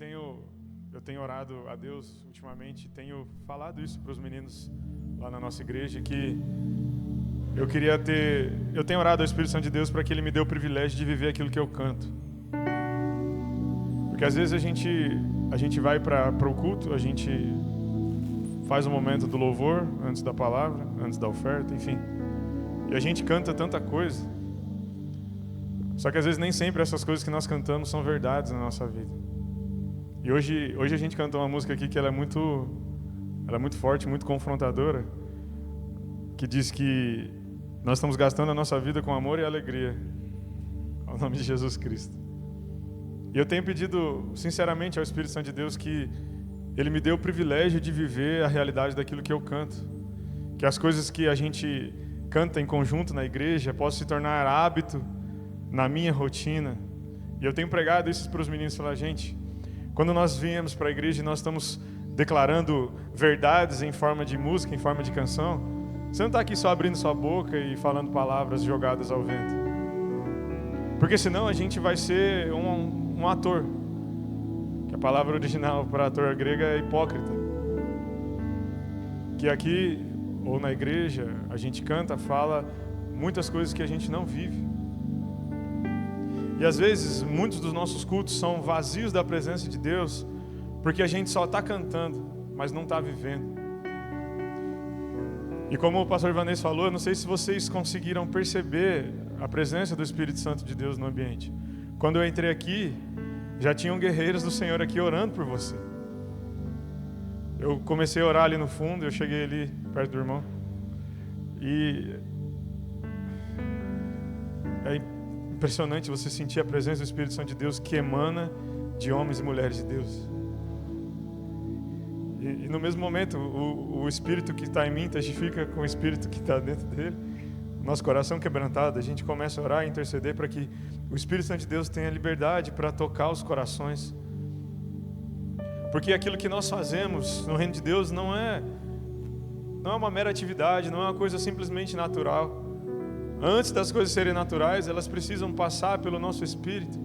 Eu tenho orado a Deus ultimamente, tenho falado isso para os meninos lá na nossa igreja, que eu tenho orado ao Espírito Santo de Deus para que Ele me dê o privilégio de viver aquilo que eu canto. Porque às vezes a gente vai para o culto, a gente faz um momento do louvor, antes da palavra, antes da oferta, enfim. E a gente canta tanta coisa. Só que às vezes nem sempre essas coisas que nós cantamos são verdades na nossa vida. E hoje a gente cantou uma música aqui que ela é muito forte, muito confrontadora, que diz que nós estamos gastando a nossa vida com amor e alegria, ao nome de Jesus Cristo. E eu tenho pedido sinceramente ao Espírito Santo de Deus que Ele me dê o privilégio de viver a realidade daquilo que eu canto, que as coisas que a gente canta em conjunto na igreja possam se tornar hábito na minha rotina. E eu tenho pregado isso para os meninos, falar, gente, quando nós viemos para a igreja e nós estamos declarando verdades em forma de música, em forma de canção, você não está aqui só abrindo sua boca e falando palavras jogadas ao vento. Porque senão a gente vai ser um ator. Que a palavra original para ator grega é hipócrita. Que aqui, ou na igreja, a gente canta, fala muitas coisas que a gente não vive. E às vezes, muitos dos nossos cultos são vazios da presença de Deus, porque a gente só está cantando, mas não está vivendo. E como o pastor Ivanês falou, eu não sei se vocês conseguiram perceber a presença do Espírito Santo de Deus no ambiente. Quando eu entrei aqui, já tinham guerreiros do Senhor aqui orando por você. Eu comecei a orar ali no fundo, eu cheguei ali perto do irmão. E é impressionante você sentir a presença do Espírito Santo de Deus que emana de homens e mulheres de Deus. E no mesmo momento, o Espírito que está em mim testifica com o Espírito que está dentro dele. Nosso coração quebrantado, a gente começa a orar e interceder para que o Espírito Santo de Deus tenha liberdade para tocar os corações. Porque aquilo que nós fazemos no reino de Deus não é uma mera atividade, não é uma coisa simplesmente natural. Antes das coisas serem naturais, elas precisam passar pelo nosso espírito.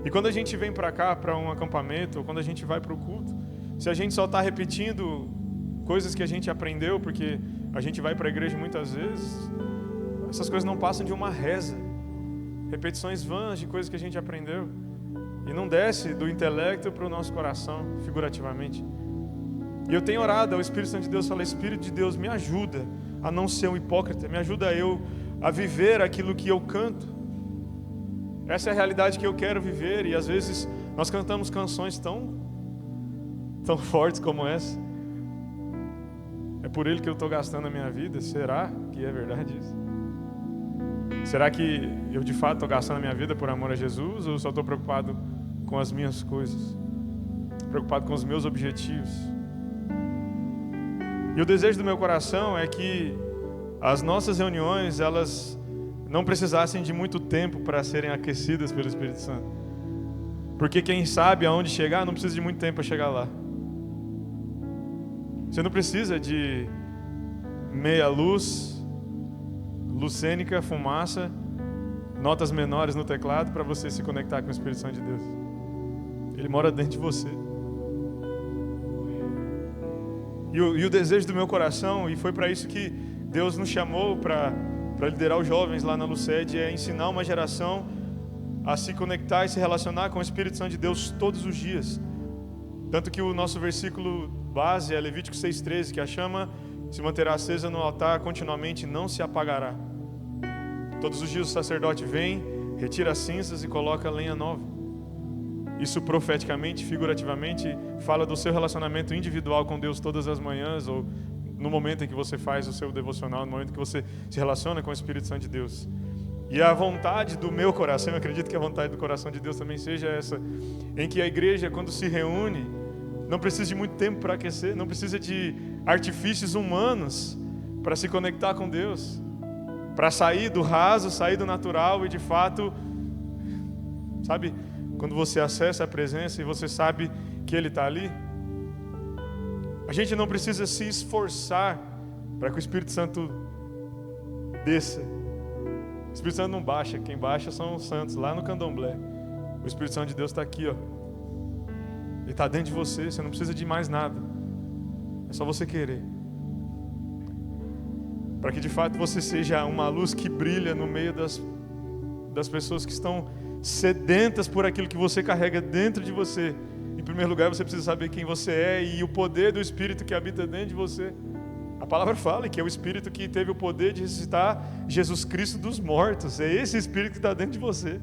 E quando a gente vem para cá, para um acampamento, ou quando a gente vai para o culto, se a gente só está repetindo coisas que a gente aprendeu, porque a gente vai para a igreja muitas vezes, essas coisas não passam de uma reza. Repetições vãs de coisas que a gente aprendeu. E não desce do intelecto para o nosso coração, figurativamente. E eu tenho orado ao Espírito Santo de Deus, falei, Espírito de Deus, me ajuda a não ser um hipócrita, me ajuda a viver aquilo que eu canto. Essa é a realidade que eu quero viver, e às vezes nós cantamos canções tão fortes como essa. É por ele que eu estou gastando a minha vida? Será que é verdade isso? Será que eu de fato estou gastando a minha vida por amor a Jesus, ou só estou preocupado com as minhas coisas? Preocupado com os meus objetivos? E o desejo do meu coração é que as nossas reuniões, elas não precisassem de muito tempo para serem aquecidas pelo Espírito Santo. Porque quem sabe aonde chegar, não precisa de muito tempo para chegar lá. Você não precisa de meia luz, luz cênica, fumaça, notas menores no teclado para você se conectar com o Espírito Santo de Deus. Ele mora dentro de você. E o desejo do meu coração, e foi para isso que Deus nos chamou para liderar os jovens lá na Luced, é ensinar uma geração a se conectar e se relacionar com o Espírito Santo de Deus todos os dias. Tanto que o nosso versículo base é Levítico 6,13, que a chama se manterá acesa no altar continuamente, não se apagará. Todos os dias o sacerdote vem, retira as cinzas e coloca lenha nova. Isso profeticamente, figurativamente, fala do seu relacionamento individual com Deus todas as manhãs, ou no momento em que você faz o seu devocional, no momento em que você se relaciona com o Espírito Santo de Deus. E a vontade do meu coração, eu acredito que a vontade do coração de Deus também seja essa, em que a igreja, quando se reúne, não precisa de muito tempo para aquecer, não precisa de artifícios humanos para se conectar com Deus, para sair do raso, sair do natural e de fato, sabe, quando você acessa a presença e você sabe que Ele está ali, a gente não precisa se esforçar para que o Espírito Santo desça. O Espírito Santo não baixa, quem baixa são os santos lá no candomblé. O Espírito Santo de Deus está aqui, ó. Ele está dentro de você, você não precisa de mais nada. É só você querer. Para que de fato você seja uma luz que brilha no meio das pessoas que estão sedentas por aquilo que você carrega dentro de você. Em primeiro lugar, você precisa saber quem você é e o poder do Espírito que habita dentro de você. A palavra fala que é o Espírito que teve o poder de ressuscitar Jesus Cristo dos mortos. É esse Espírito que está dentro de você.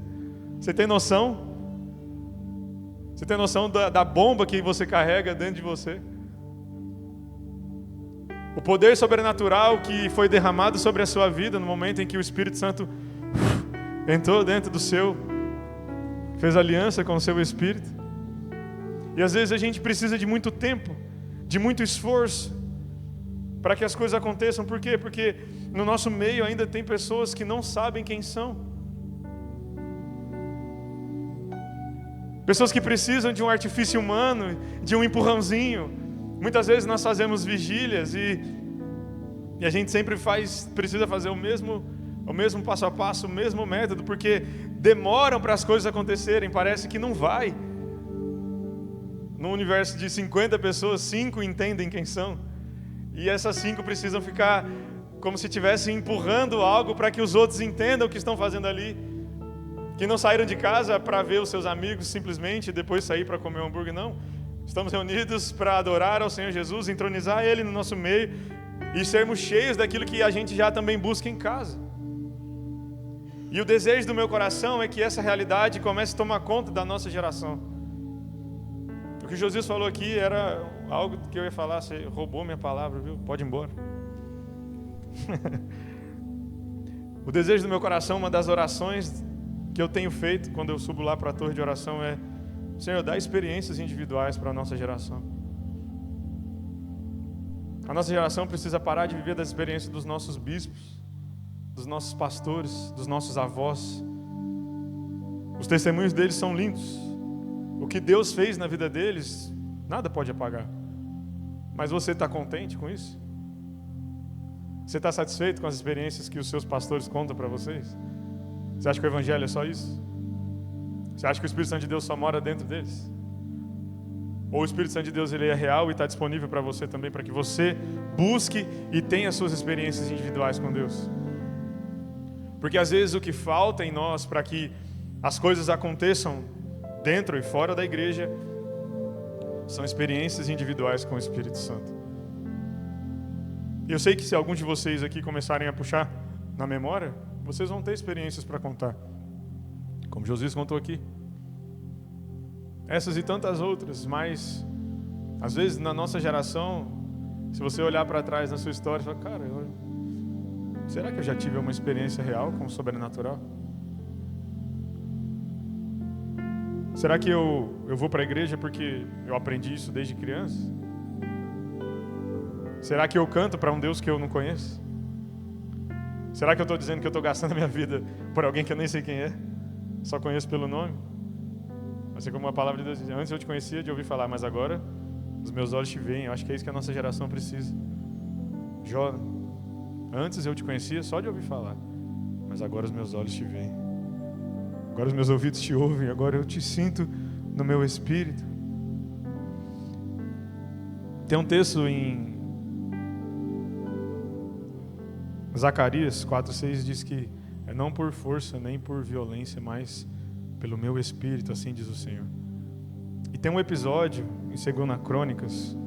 Você tem noção? Você tem noção da bomba que você carrega dentro de você? O poder sobrenatural que foi derramado sobre a sua vida no momento em que o Espírito Santo entrou dentro do seu, fez aliança com o seu Espírito. E às vezes a gente precisa de muito tempo, de muito esforço, para que as coisas aconteçam. Por quê? Porque no nosso meio ainda tem pessoas que não sabem quem são. Pessoas que precisam de um artifício humano, de um empurrãozinho. Muitas vezes nós fazemos vigílias e a gente sempre precisa fazer o mesmo passo a passo, o mesmo método, porque demoram para as coisas acontecerem, parece que não vai. No universo de 50 pessoas, 5 entendem quem são. E essas 5 precisam ficar como se estivessem empurrando algo para que os outros entendam o que estão fazendo ali. Que não saíram de casa para ver os seus amigos simplesmente e depois sair para comer um hambúrguer, não. Estamos reunidos para adorar ao Senhor Jesus, entronizar Ele no nosso meio e sermos cheios daquilo que a gente já também busca em casa. E o desejo do meu coração é que essa realidade comece a tomar conta da nossa geração. O que o Josias falou aqui era algo que eu ia falar, você roubou minha palavra, viu? Pode ir embora. O desejo do meu coração, uma das orações que eu tenho feito quando eu subo lá para a torre de oração é: Senhor, dá experiências individuais para a nossa geração. A nossa geração precisa parar de viver das experiências dos nossos bispos, dos nossos pastores, dos nossos avós. Os testemunhos deles são lindos. O que Deus fez na vida deles, nada pode apagar. Mas você está contente com isso? Você está satisfeito com as experiências que os seus pastores contam para vocês? Você acha que o Evangelho é só isso? Você acha que o Espírito Santo de Deus só mora dentro deles? Ou o Espírito Santo de Deus ele é real e está disponível para você também, para que você busque e tenha suas experiências individuais com Deus? Porque às vezes o que falta em nós para que as coisas aconteçam dentro e fora da igreja são experiências individuais com o Espírito Santo. E eu sei que se alguns de vocês aqui começarem a puxar na memória, vocês vão ter experiências para contar, como Josias contou aqui. Essas e tantas outras, mas às vezes na nossa geração, se você olhar para trás na sua história, você fala: cara, será que eu já tive uma experiência real com o sobrenatural? Será que eu vou para a igreja porque eu aprendi isso desde criança? Será que eu canto para um Deus que eu não conheço? Será que eu estou dizendo que eu estou gastando a minha vida por alguém que eu nem sei quem é? Só conheço pelo nome? Assim como a palavra de Deus diz: antes eu te conhecia de ouvir falar, mas agora os meus olhos te veem. Eu acho que é isso que a nossa geração precisa. Jó, antes eu te conhecia só de ouvir falar, mas agora os meus olhos te veem. Agora os meus ouvidos te ouvem, agora eu te sinto no meu espírito. Tem um texto em Zacarias 4:6, diz que é não por força nem por violência, mas pelo meu espírito, assim diz o Senhor. E tem um episódio em 2 Crônicas,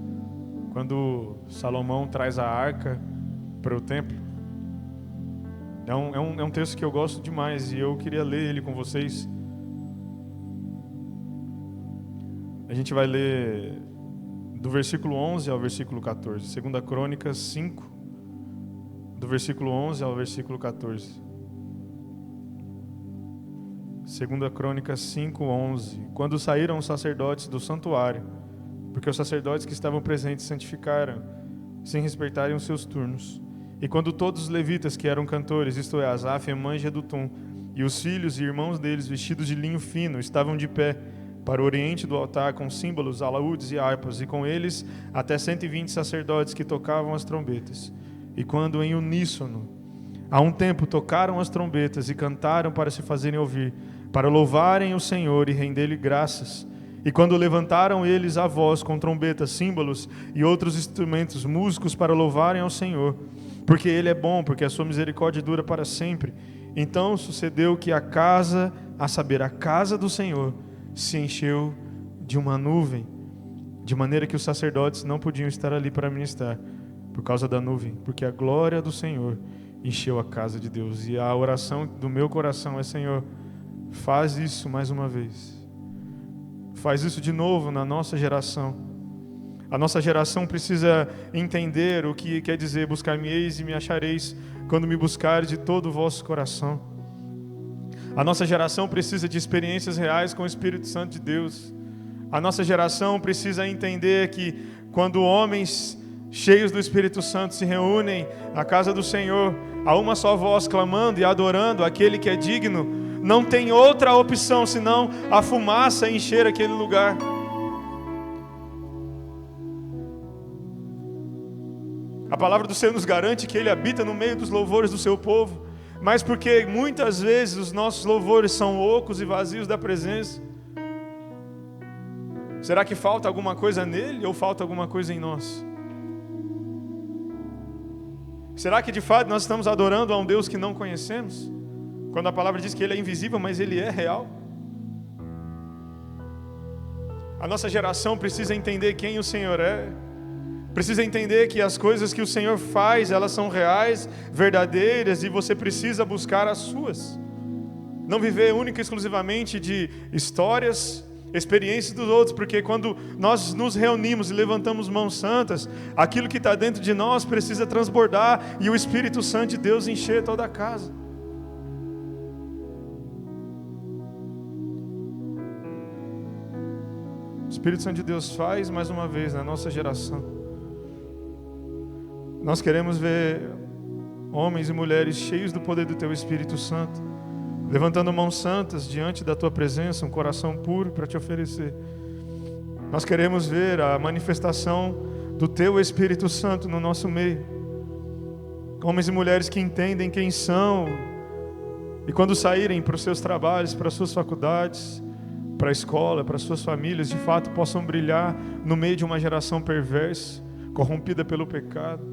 quando Salomão traz a arca para o templo. É um texto que eu gosto demais e eu queria ler ele com vocês. A gente vai ler do versículo 11 ao versículo 14. 2 Crônicas 5, do versículo 11 ao versículo 14. 2 Crônicas 5, 11. Quando saíram os sacerdotes do santuário, porque os sacerdotes que estavam presentes santificaram, sem respeitarem os seus turnos. E quando todos os levitas que eram cantores, isto é, Asaf, Emã e Jedutum, e os filhos e irmãos deles, vestidos de linho fino, estavam de pé para o oriente do altar com símbolos, alaúdes e harpas, e com eles até 120 sacerdotes que tocavam as trombetas. E quando em uníssono Há um tempo tocaram as trombetas e cantaram para se fazerem ouvir, para louvarem o Senhor e render-lhe graças. E quando levantaram eles a voz com trombetas, símbolos e outros instrumentos músicos para louvarem ao Senhor, porque Ele é bom, porque a sua misericórdia dura para sempre. Então sucedeu que a casa, a saber, a casa do Senhor, se encheu de uma nuvem, de maneira que os sacerdotes não podiam estar ali para ministrar, por causa da nuvem, porque a glória do Senhor encheu a casa de Deus. E a oração do meu coração é: Senhor, faz isso mais uma vez. Faz isso de novo na nossa geração. A nossa geração precisa entender o que quer dizer: buscar-me-eis e me achareis, quando me buscares de todo o vosso coração. A nossa geração precisa de experiências reais com o Espírito Santo de Deus. A nossa geração precisa entender que quando homens cheios do Espírito Santo se reúnem na casa do Senhor, a uma só voz clamando e adorando aquele que é digno, não tem outra opção senão a fumaça encher aquele lugar. A palavra do Senhor nos garante que Ele habita no meio dos louvores do seu povo, mas porque muitas vezes os nossos louvores são ocos e vazios da presença. Será que falta alguma coisa nele ou falta alguma coisa em nós? Será que de fato nós estamos adorando a um Deus que não conhecemos? Quando a palavra diz que Ele é invisível, mas Ele é real. A nossa geração precisa entender quem o Senhor é. Precisa entender que as coisas que o Senhor faz, elas são reais, verdadeiras, e você precisa buscar as suas. Não viver única e exclusivamente de histórias, experiências dos outros, porque quando nós nos reunimos e levantamos mãos santas, aquilo que está dentro de nós precisa transbordar e o Espírito Santo de Deus encher toda a casa. O Espírito Santo de Deus faz mais uma vez na nossa geração. Nós queremos ver homens e mulheres cheios do poder do Teu Espírito Santo, levantando mãos santas diante da Tua presença, um coração puro para Te oferecer. Nós queremos ver a manifestação do Teu Espírito Santo no nosso meio. Homens e mulheres que entendem quem são e quando saírem para os seus trabalhos, para as suas faculdades, para a escola, para as suas famílias, de fato possam brilhar no meio de uma geração perversa, corrompida pelo pecado.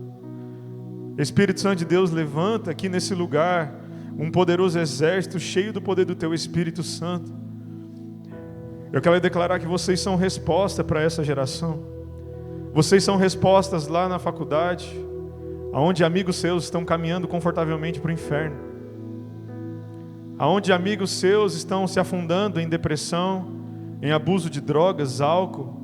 Espírito Santo de Deus, levanta aqui nesse lugar um poderoso exército cheio do poder do Teu Espírito Santo. Eu quero declarar que vocês são resposta para essa geração. Vocês são respostas lá na faculdade, aonde amigos seus estão caminhando confortavelmente para o inferno, aonde amigos seus estão se afundando em depressão, em abuso de drogas, álcool,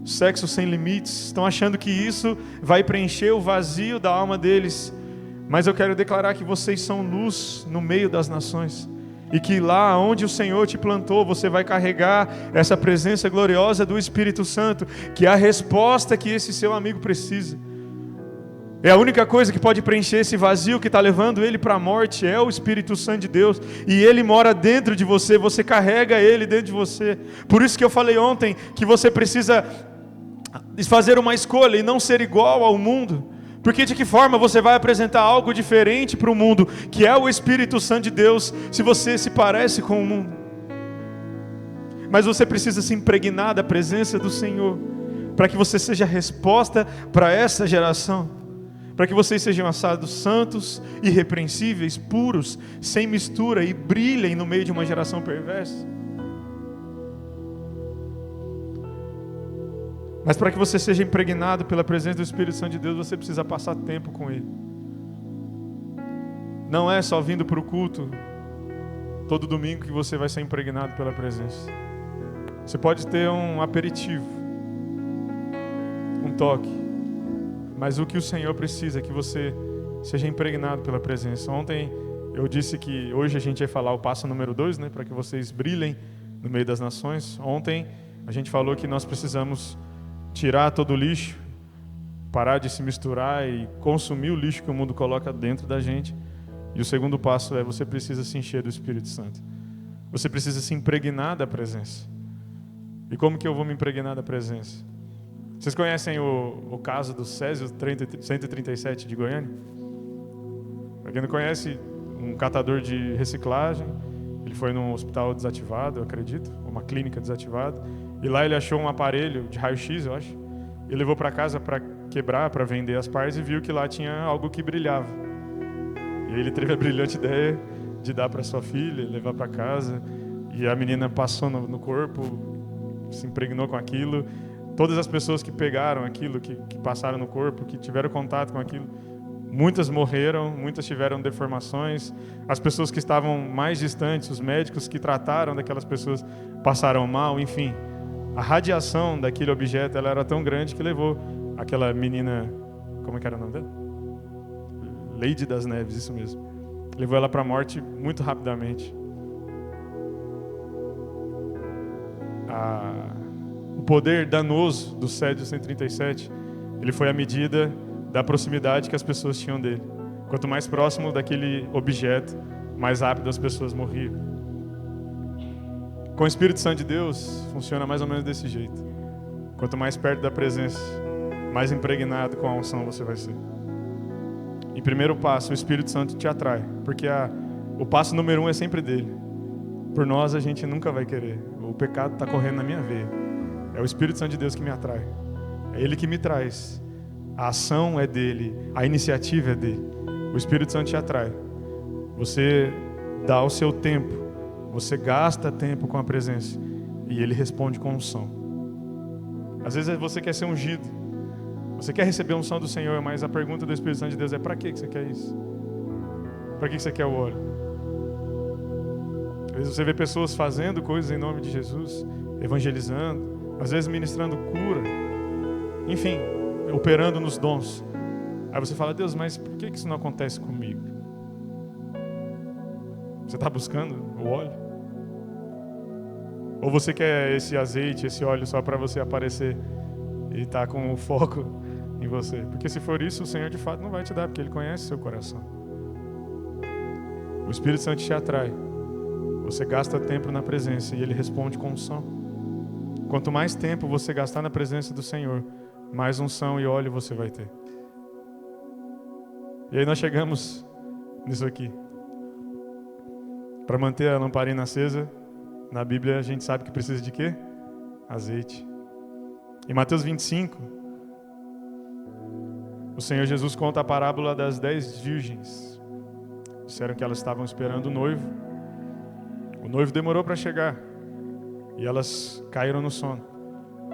sexo sem limites, estão achando que isso vai preencher o vazio da alma deles. Mas eu quero declarar que vocês são luz no meio das nações, e que lá onde o Senhor te plantou, você vai carregar essa presença gloriosa do Espírito Santo, que é a resposta que esse seu amigo precisa. É a única coisa que pode preencher esse vazio que está levando ele para a morte, é o Espírito Santo de Deus, e Ele mora dentro de você, você carrega Ele dentro de você. Por isso que eu falei ontem que você precisa fazer uma escolha e não ser igual ao mundo, porque de que forma você vai apresentar algo diferente para o mundo, que é o Espírito Santo de Deus, se você se parece com o mundo? Mas você precisa se impregnar da presença do Senhor, para que você seja a resposta para essa geração, para que vocês sejam achados santos, irrepreensíveis, puros, sem mistura, e brilhem no meio de uma geração perversa. Mas para que você seja impregnado pela presença do Espírito Santo de Deus, você precisa passar tempo com Ele. Não é só vindo para o culto todo domingo que você vai ser impregnado pela presença. Você pode ter um aperitivo, um toque, mas o que o Senhor precisa é que você seja impregnado pela presença. Ontem eu disse que hoje a gente vai falar o passo número 2, né, para que vocês brilhem no meio das nações. Ontem a gente falou que nós precisamos tirar todo o lixo, parar de se misturar e consumir o lixo que o mundo coloca dentro da gente. E o segundo passo é: você precisa se encher do Espírito Santo. Você precisa se impregnar da presença. E como que eu vou me impregnar da presença? Vocês conhecem o caso do Césio 137 de Goiânia? Para quem não conhece, um catador de reciclagem, ele foi num hospital desativado, eu acredito, uma clínica desativada, e lá ele achou um aparelho de raio-x, eu acho, e levou para casa para quebrar, para vender as partes, e viu que lá tinha algo que brilhava. E aí ele teve a brilhante ideia de dar para sua filha, levar para casa, e a menina passou no corpo, se impregnou com aquilo. Todas as pessoas que pegaram aquilo, que passaram no corpo, que tiveram contato com aquilo, muitas morreram, muitas tiveram deformações. As pessoas que estavam mais distantes, os médicos que trataram daquelas pessoas, passaram mal, enfim. A radiação daquele objeto, ela era tão grande que levou aquela menina, como é que era o nome dela? Lady das Neves, isso mesmo. Levou ela para a morte muito rapidamente. O poder danoso do Césio 137, ele foi à medida da proximidade que as pessoas tinham dele. Quanto mais próximo daquele objeto, mais rápido as pessoas morriam. Com o Espírito Santo de Deus, funciona mais ou menos desse jeito. Quanto mais perto da presença, mais impregnado com a unção você vai ser. Em primeiro passo, o Espírito Santo te atrai, porque o passo número 1 é sempre dele. Por nós, a gente nunca vai querer. O pecado está correndo na minha veia. É o Espírito Santo de Deus que me atrai. É Ele que me traz. A ação é dele, a iniciativa é dele. O Espírito Santo te atrai. Você dá o seu tempo, você gasta tempo com a presença e Ele responde com unção. Às vezes você quer ser ungido, você quer receber a unção do Senhor, mas a pergunta do Espírito Santo de Deus é: para que você quer isso? Para que você quer o óleo? Às vezes você vê pessoas fazendo coisas em nome de Jesus, evangelizando, às vezes ministrando cura, enfim, operando nos dons. Aí você fala: Deus, mas por que isso não acontece comigo? Você está buscando o óleo? Ou você quer esse azeite, esse óleo só para você aparecer e estar com o foco em você? Porque se for isso, o Senhor de fato não vai te dar, porque Ele conhece seu coração. O Espírito Santo te atrai. Você gasta tempo na presença e Ele responde com unção. Quanto mais tempo você gastar na presença do Senhor, mais unção e óleo você vai ter. E aí nós chegamos nisso aqui. Para manter a lamparina acesa, na Bíblia a gente sabe que precisa de quê? Azeite. Em Mateus 25, o Senhor Jesus conta a parábola das 10 virgens. Disseram que elas estavam esperando o noivo. O noivo demorou para chegar e elas caíram no sono.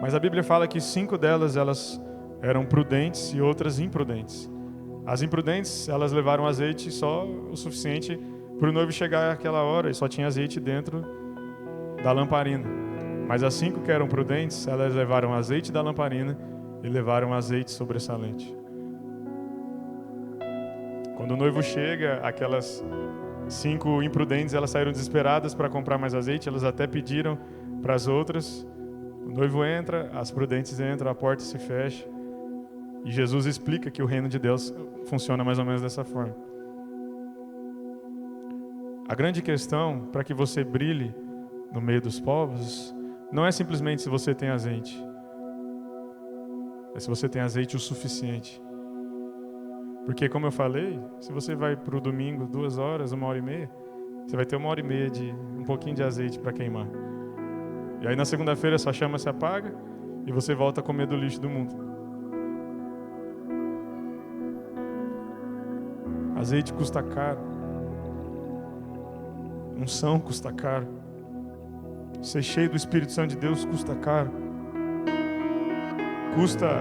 Mas a Bíblia fala que 5 delas elas eram prudentes e outras imprudentes. As imprudentes, elas levaram azeite só o suficiente para o noivo chegar àquela hora e só tinha azeite dentro da lamparina. Mas as 5 que eram prudentes, elas levaram azeite da lamparina e levaram azeite sobressalente. Quando o noivo chega, aquelas 5 imprudentes, elas saíram desesperadas para comprar mais azeite, elas até pediram para as outras. O noivo entra, as prudentes entram, a porta se fecha. E Jesus explica que o reino de Deus funciona mais ou menos dessa forma. A grande questão para que você brilhe no meio dos povos não é simplesmente se você tem azeite. É se você tem azeite o suficiente. Porque, como eu falei, se você vai para o domingo 2 horas, 1h30, você vai ter 1h30 de um pouquinho de azeite para queimar. E aí na segunda-feira sua chama se apaga e você volta a comer do lixo do mundo. Azeite custa caro. Unção custa caro. Ser cheio do Espírito Santo de Deus custa caro. Custa,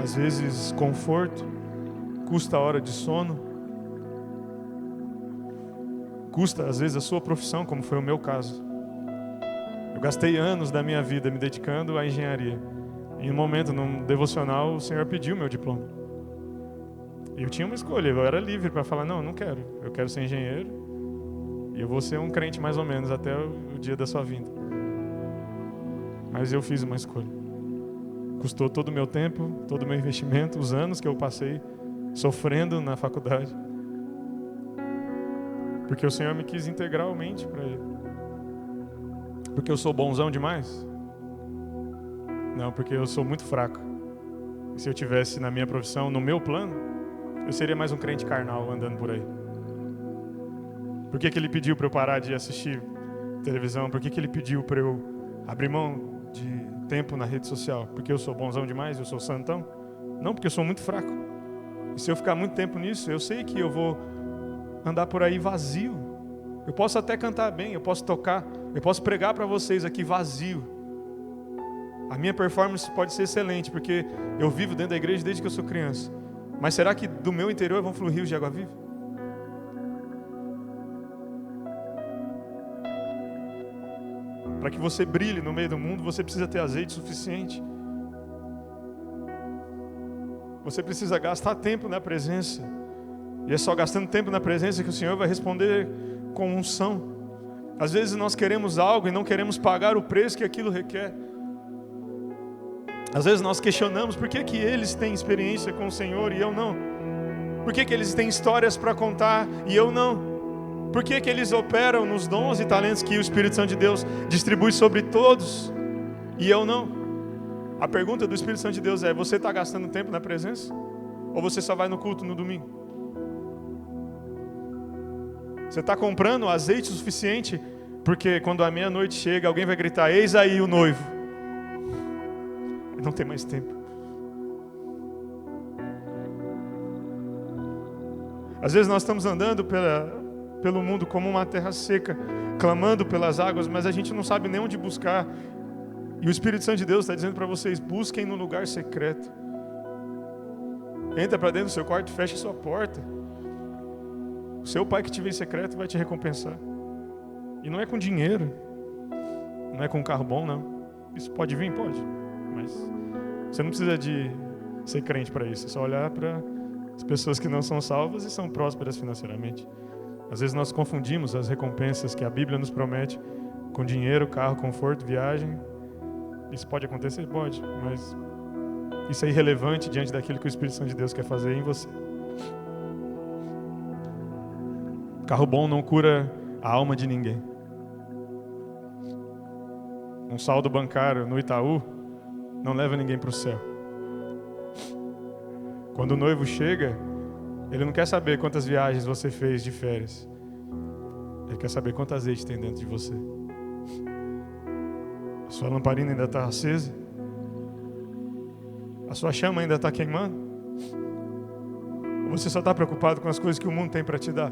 às vezes, conforto. Custa a hora de sono. Custa, às vezes, a sua profissão, como foi o meu caso. Eu gastei anos da minha vida me dedicando à engenharia. Em um momento, num devocional, o Senhor pediu meu diploma. E eu tinha uma escolha, eu era livre para falar: não quero. Eu quero ser engenheiro e eu vou ser um crente mais ou menos até o dia da sua vinda. Mas eu fiz uma escolha. Custou todo o meu tempo, todo o meu investimento, os anos que eu passei sofrendo na faculdade. Porque o Senhor me quis integralmente para Ele. Porque eu sou bonzão demais? Não, porque eu sou muito fraco. E se eu tivesse na minha profissão, no meu plano, eu seria mais um crente carnal andando por aí. Por que Ele pediu para eu parar de assistir televisão? Por que Ele pediu para eu abrir mão de tempo na rede social? Porque eu sou bonzão demais? Eu sou santão? Não, porque eu sou muito fraco. E se eu ficar muito tempo nisso, eu sei que eu vou andar por aí vazio. Eu posso até cantar bem, eu posso tocar, eu posso pregar para vocês aqui vazio. A minha performance pode ser excelente, porque eu vivo dentro da igreja desde que eu sou criança. Mas será que do meu interior vão fluir rios de água viva? Para que você brilhe no meio do mundo, você precisa ter azeite suficiente. Você precisa gastar tempo na presença. E é só gastando tempo na presença que o Senhor vai responder com unção. Às vezes nós queremos algo e não queremos pagar o preço que aquilo requer. Às vezes nós questionamos por que eles têm experiência com o Senhor e eu não. Por que eles têm histórias para contar e eu não. Por que eles operam nos dons e talentos que o Espírito Santo de Deus distribui sobre todos e eu não. A pergunta do Espírito Santo de Deus é: você está gastando tempo na presença? Ou você só vai no culto no domingo? Você está comprando azeite suficiente? Porque quando a meia-noite chega, alguém vai gritar: eis aí o noivo. E não tem mais tempo. Às vezes nós estamos andando pelo mundo como uma terra seca, clamando pelas águas, mas a gente não sabe nem onde buscar. E o Espírito Santo de Deus está dizendo para vocês: busquem no lugar secreto. Entra para dentro do seu quarto e fecha sua porta. O seu pai que te vê em secreto vai te recompensar. E não é com dinheiro, não é com um carro bom, não. Isso pode vir? Pode. Mas você não precisa de ser crente para isso. É só olhar para as pessoas que não são salvas e são prósperas financeiramente. Às vezes nós confundimos as recompensas que a Bíblia nos promete com dinheiro, carro, conforto, viagem. Isso pode acontecer? Pode, mas isso é irrelevante diante daquilo que o Espírito Santo de Deus quer fazer em você. Carro bom não cura a alma de ninguém. Um saldo bancário no Itaú não leva ninguém para o céu. Quando o noivo chega, ele não quer saber quantas viagens você fez de férias. Ele quer saber quanto azeite tem dentro de você. A sua lamparina ainda está acesa? A sua chama ainda está queimando? Ou você só está preocupado com as coisas que o mundo tem para te dar?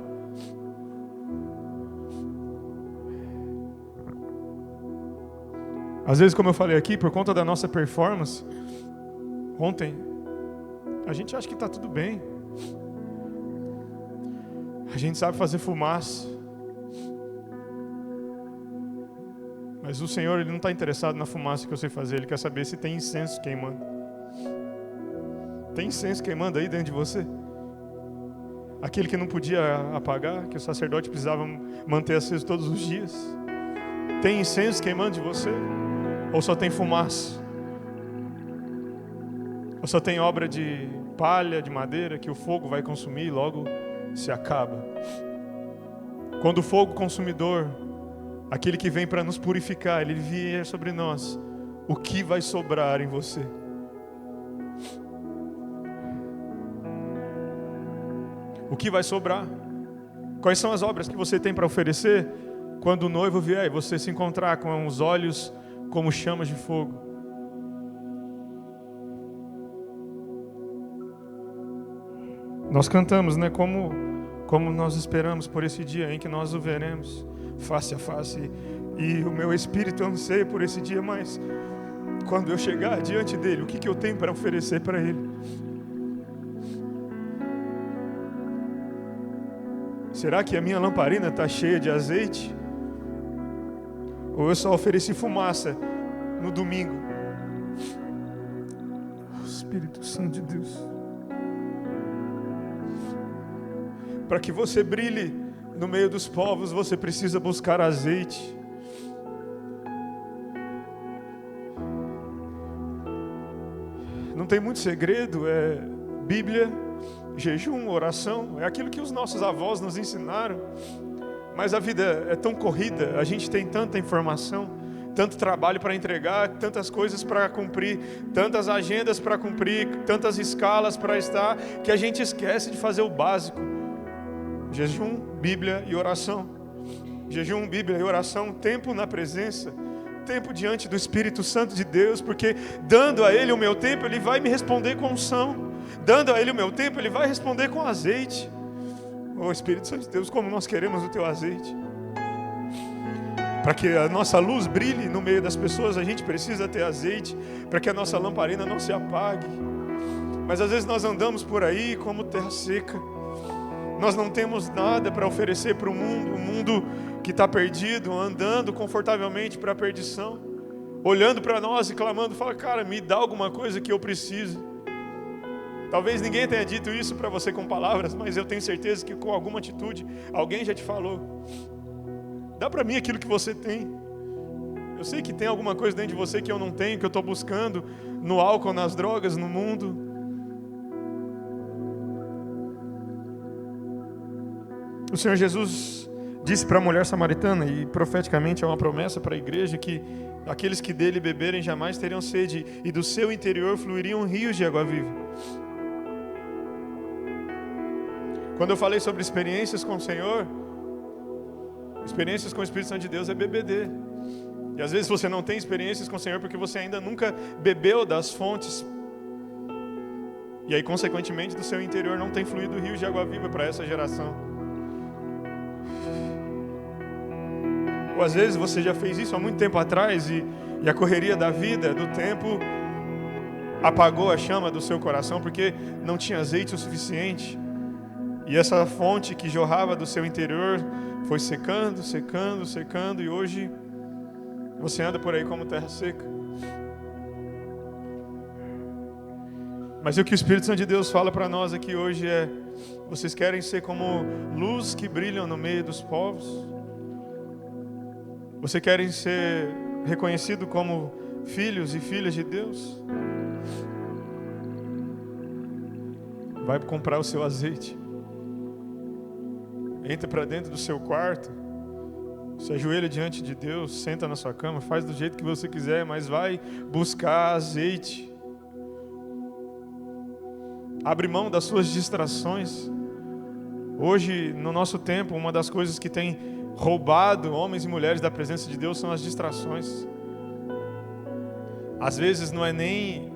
Às vezes, como eu falei aqui, por conta da nossa performance, ontem, a gente acha que está tudo bem. A gente sabe fazer fumaça. Mas o Senhor, Ele não está interessado na fumaça que eu sei fazer. Ele quer saber se tem incenso queimando. Tem incenso queimando aí dentro de você? Aquele que não podia apagar, que o sacerdote precisava manter aceso todos os dias. Tem incenso queimando de você? Ou só tem fumaça? Ou só tem obra de palha, de madeira, que o fogo vai consumir e logo se acaba? Quando o fogo consumidor, aquele que vem para nos purificar, ele vier sobre nós, o que vai sobrar em você? O que vai sobrar? Quais são as obras que você tem para oferecer quando o noivo vier e você se encontrar com os olhos como chamas de fogo? Nós cantamos, né? Como nós esperamos por esse dia em que nós o veremos face a face. E o meu espírito anseia por esse dia, mas quando eu chegar diante dele, o que eu tenho para oferecer para ele? Será que a minha lamparina está cheia de azeite? Ou eu só ofereci fumaça no domingo? Oh, Espírito Santo de Deus. Para que você brilhe no meio dos povos, você precisa buscar azeite. Não tem muito segredo, é Bíblia, jejum, oração, é aquilo que os nossos avós nos ensinaram. Mas a vida é tão corrida, a gente tem tanta informação, tanto trabalho para entregar, tantas coisas para cumprir, tantas agendas para cumprir, tantas escalas para estar, que a gente esquece de fazer o básico. Jejum, Bíblia e oração. Jejum, Bíblia e oração, tempo na presença, tempo diante do Espírito Santo de Deus, porque dando a Ele o meu tempo, Ele vai me responder com unção. Dando a Ele o meu tempo, Ele vai responder com azeite. Oh Espírito Santo de Deus, como nós queremos o Teu azeite. Para que a nossa luz brilhe no meio das pessoas, a gente precisa ter azeite, para que a nossa lamparina não se apague. Mas às vezes nós andamos por aí como terra seca. Nós não temos nada para oferecer para o mundo que está perdido, andando confortavelmente para a perdição, olhando para nós e clamando, fala, cara, me dá alguma coisa que eu preciso. Talvez ninguém tenha dito isso para você com palavras, mas eu tenho certeza que com alguma atitude, alguém já te falou. Dá para mim aquilo que você tem. Eu sei que tem alguma coisa dentro de você que eu não tenho, que eu estou buscando no álcool, nas drogas, no mundo. O Senhor Jesus disse para a mulher samaritana, e profeticamente é uma promessa para a igreja, que aqueles que dele beberem jamais teriam sede, e do seu interior fluiriam rios de água viva. Quando eu falei sobre experiências com o Senhor, experiências com o Espírito Santo de Deus é BBD. E às vezes você não tem experiências com o Senhor porque você ainda nunca bebeu das fontes. E aí, consequentemente, do seu interior não tem fluído rios de água viva para essa geração. Ou às vezes você já fez isso há muito tempo atrás e a correria da vida, do tempo, apagou a chama do seu coração porque não tinha azeite o suficiente. E essa fonte que jorrava do seu interior foi secando, secando, secando, e hoje você anda por aí como terra seca. Mas o que o Espírito Santo de Deus fala para nós aqui hoje é: vocês querem ser como luz que brilham no meio dos povos? Vocês querem ser reconhecidos como filhos e filhas de Deus? Vai comprar o seu azeite. Entra para dentro do seu quarto, se ajoelha diante de Deus, senta na sua cama, faz do jeito que você quiser, mas vai buscar azeite. Abre mão das suas distrações. Hoje, no nosso tempo, uma das coisas que tem roubado homens e mulheres da presença de Deus são as distrações. Às vezes não é nem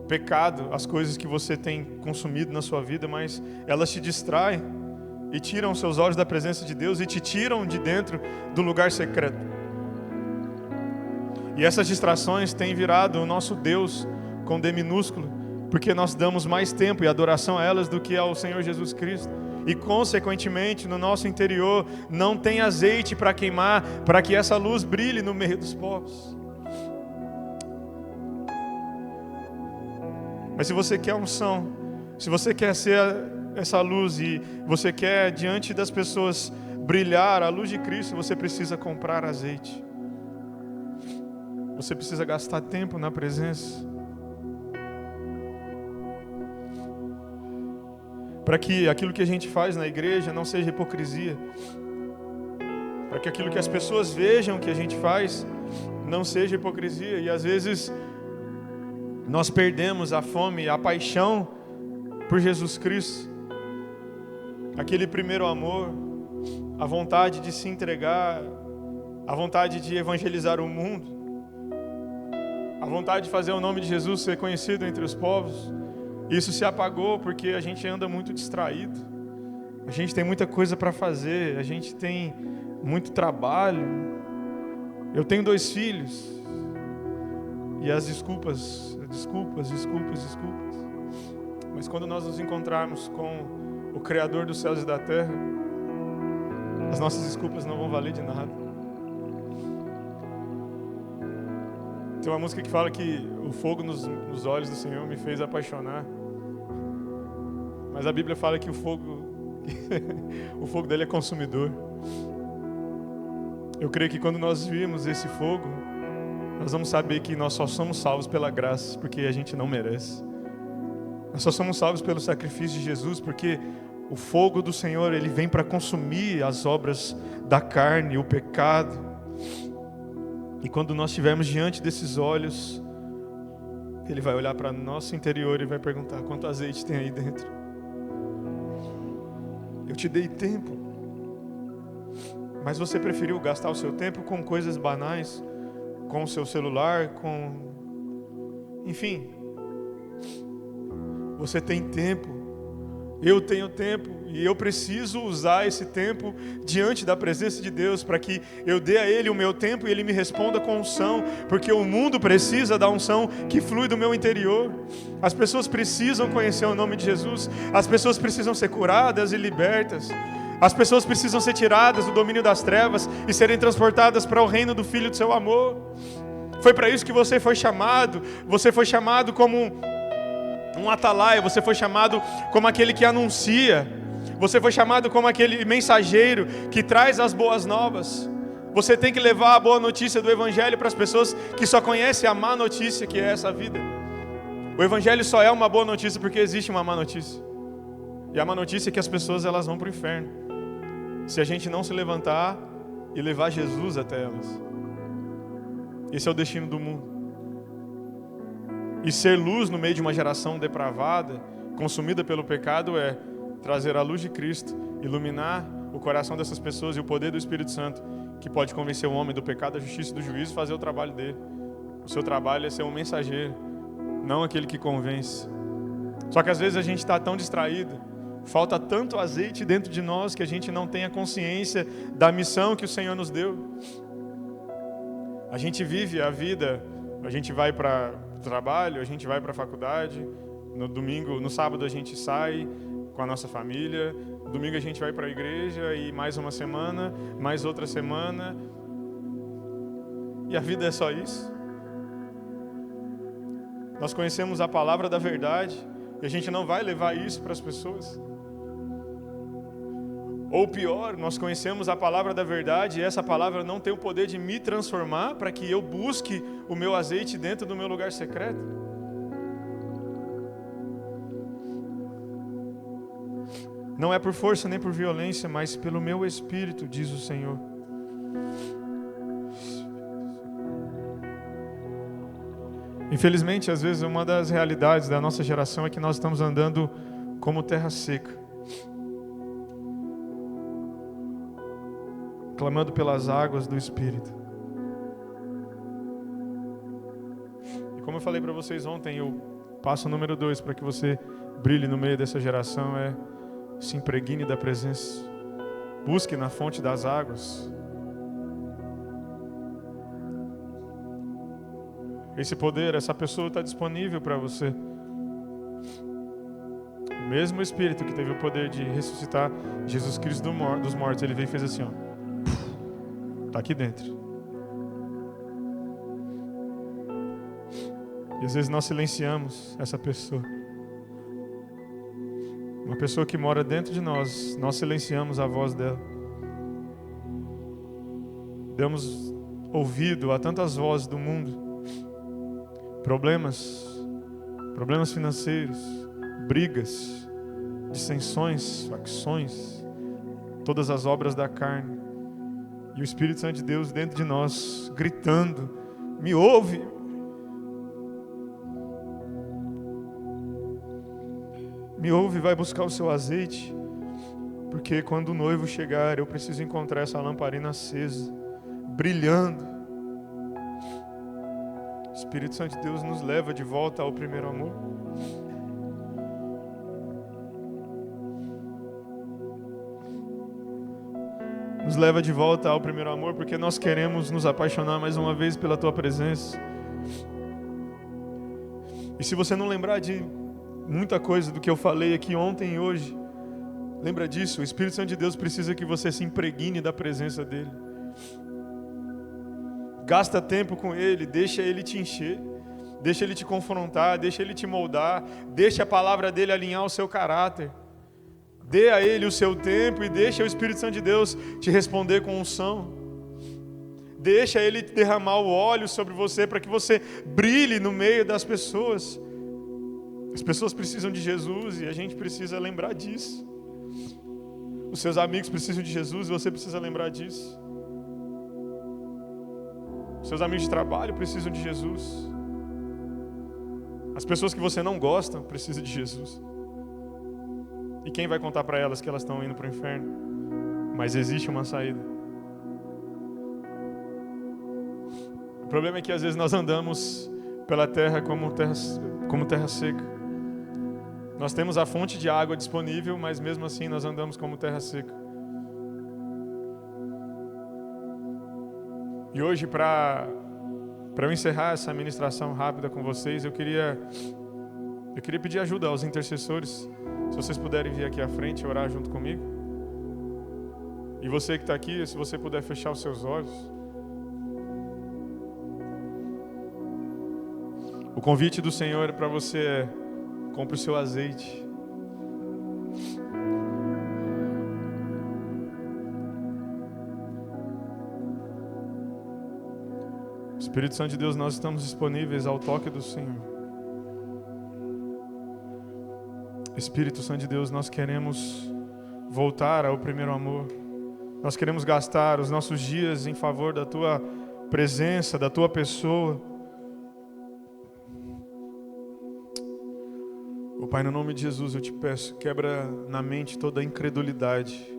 pecado as coisas que você tem consumido na sua vida, mas elas te distraem e tiram os seus olhos da presença de Deus e te tiram de dentro do lugar secreto. E essas distrações têm virado o nosso Deus com D minúsculo, porque nós damos mais tempo e adoração a elas do que ao Senhor Jesus Cristo. E consequentemente no nosso interior não tem azeite para queimar, para que essa luz brilhe no meio dos povos. Mas se você quer unção, se você quer ser essa luz e você quer diante das pessoas brilhar a luz de Cristo, você precisa comprar azeite. Você precisa gastar tempo na presença. Para que aquilo que a gente faz na igreja não seja hipocrisia. Para que aquilo que as pessoas vejam que a gente faz não seja hipocrisia. E às vezes nós perdemos a fome, a paixão por Jesus Cristo. Aquele primeiro amor, a vontade de se entregar, a vontade de evangelizar o mundo, a vontade de fazer o nome de Jesus ser conhecido entre os povos. Isso se apagou porque a gente anda muito distraído. A gente tem muita coisa para fazer, a gente tem muito trabalho. Eu tenho 2 filhos. E as desculpas. Mas quando nós nos encontrarmos com o Criador dos céus e da terra, as nossas desculpas não vão valer de nada. Tem uma música que fala que o fogo nos olhos do Senhor me fez apaixonar. Mas a Bíblia fala que o fogo dele é consumidor. Eu creio que quando nós vimos esse fogo, nós vamos saber que nós só somos salvos pela graça, porque a gente não merece. Nós só somos salvos pelo sacrifício de Jesus, porque o fogo do Senhor, ele vem para consumir as obras da carne, o pecado. E quando nós estivermos diante desses olhos, Ele vai olhar para nosso interior e vai perguntar: quanto azeite tem aí dentro? Eu te dei tempo, mas você preferiu gastar o seu tempo com coisas banais, com o seu celular, enfim. Você tem tempo, eu tenho tempo, e eu preciso usar esse tempo diante da presença de Deus para que eu dê a Ele o meu tempo e Ele me responda com unção, porque o mundo precisa da unção que flui do meu interior. As pessoas precisam conhecer o nome de Jesus, as pessoas precisam ser curadas e libertas, as pessoas precisam ser tiradas do domínio das trevas e serem transportadas para o reino do Filho do seu amor. Foi para isso que você foi chamado como um atalaia, você foi chamado como aquele que anuncia, você foi chamado como aquele mensageiro que traz as boas novas. Você tem que levar a boa notícia do Evangelho para as pessoas que só conhecem a má notícia que é essa vida. O Evangelho só é uma boa notícia porque existe uma má notícia. E a má notícia é que as pessoas elas vão para o inferno se a gente não se levantar e levar Jesus até elas. Esse é o destino do mundo. E ser luz no meio de uma geração depravada, consumida pelo pecado, é trazer a luz de Cristo, iluminar o coração dessas pessoas e o poder do Espírito Santo, que pode convencer o homem do pecado, da justiça e do juízo e fazer o trabalho dele. O seu trabalho é ser um mensageiro, não aquele que convence. Só que às vezes a gente está tão distraído, falta tanto azeite dentro de nós que a gente não tem a consciência da missão que o Senhor nos deu. A gente vive a vida, a gente vai para o trabalho, a gente vai para a faculdade, no domingo, no sábado a gente sai com a nossa família, no domingo a gente vai para a igreja e mais uma semana, mais outra semana, e a vida é só isso. Nós conhecemos a palavra da verdade e a gente não vai levar isso para as pessoas. Ou pior, nós conhecemos a palavra da verdade e essa palavra não tem o poder de me transformar para que eu busque o meu azeite dentro do meu lugar secreto. Não é por força nem por violência, mas pelo meu Espírito, diz o Senhor. Infelizmente, às vezes, uma das realidades da nossa geração é que nós estamos andando como terra seca, clamando pelas águas do Espírito. E como eu falei para vocês ontem, o passo número 2 para que você brilhe no meio dessa geração é se impregne da presença. Busque na fonte das águas. Esse poder, essa pessoa está disponível para você. O mesmo Espírito que teve o poder de ressuscitar Jesus Cristo dos mortos, ele veio e fez assim, ó. Está aqui dentro. E às vezes nós silenciamos essa pessoa. Uma pessoa que mora dentro de nós, nós silenciamos a voz dela. Damos ouvido a tantas vozes do mundo. Problemas financeiros, brigas, dissensões, facções, todas as obras da carne. E o Espírito Santo de Deus dentro de nós, gritando, me ouve. Me ouve e vai buscar o seu azeite, porque quando o noivo chegar, eu preciso encontrar essa lamparina acesa, brilhando. O Espírito Santo de Deus nos leva de volta ao primeiro amor. Nos leva de volta ao primeiro amor, porque nós queremos nos apaixonar mais uma vez pela Tua presença. E se você não lembrar de muita coisa do que eu falei aqui ontem e hoje, lembra disso, o Espírito Santo de Deus precisa que você se impregne da presença dEle. Gasta tempo com Ele, deixa Ele te encher, deixa Ele te confrontar, deixa Ele te moldar, deixa a palavra dEle alinhar o seu caráter. Dê a Ele o seu tempo e deixa o Espírito Santo de Deus te responder com unção. Deixa Ele derramar o óleo sobre você para que você brilhe no meio das pessoas. As pessoas precisam de Jesus e a gente precisa lembrar disso. Os seus amigos precisam de Jesus e você precisa lembrar disso. Os seus amigos de trabalho precisam de Jesus. As pessoas que você não gosta precisam de Jesus. E quem vai contar para elas que elas estão indo para o inferno? Mas existe uma saída. O problema é que às vezes nós andamos pela terra como terra seca. Nós temos a fonte de água disponível, mas mesmo assim nós andamos como terra seca. E hoje, para eu encerrar essa ministração rápida com vocês, eu queria pedir ajuda aos intercessores. Se vocês puderem vir aqui à frente e orar junto comigo. E você que está aqui, se você puder fechar os seus olhos. O convite do Senhor para você é: compre o seu azeite. Espírito Santo de Deus, nós estamos disponíveis ao toque do Senhor. Espírito Santo de Deus, nós queremos voltar ao primeiro amor. Nós queremos gastar os nossos dias em favor da Tua presença, da Tua pessoa. Oh, Pai, no nome de Jesus eu te peço, quebra na mente toda a incredulidade,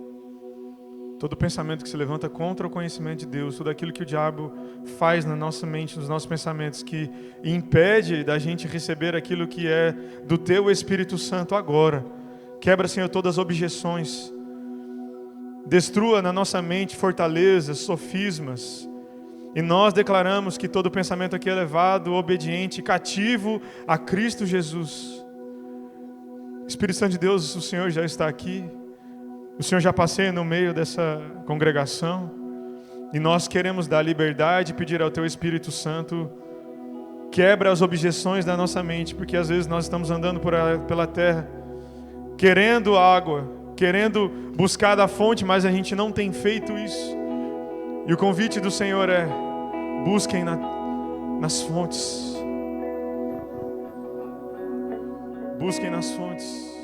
todo pensamento que se levanta contra o conhecimento de Deus, tudo aquilo que o diabo faz na nossa mente, nos nossos pensamentos, que impede da gente receber aquilo que é do Teu Espírito Santo agora. Quebra, Senhor, todas as objeções. Destrua na nossa mente fortalezas, sofismas. E nós declaramos que todo pensamento aqui é levado, obediente, cativo a Cristo Jesus. Espírito Santo de Deus, o Senhor já está aqui. O Senhor já passeia no meio dessa congregação. E nós queremos dar liberdade e pedir ao Teu Espírito Santo, quebra as objeções da nossa mente, porque às vezes nós estamos andando pela terra, querendo água, querendo buscar da fonte, mas a gente não tem feito isso. E o convite do Senhor é: busquem nas fontes. Busquem nas fontes.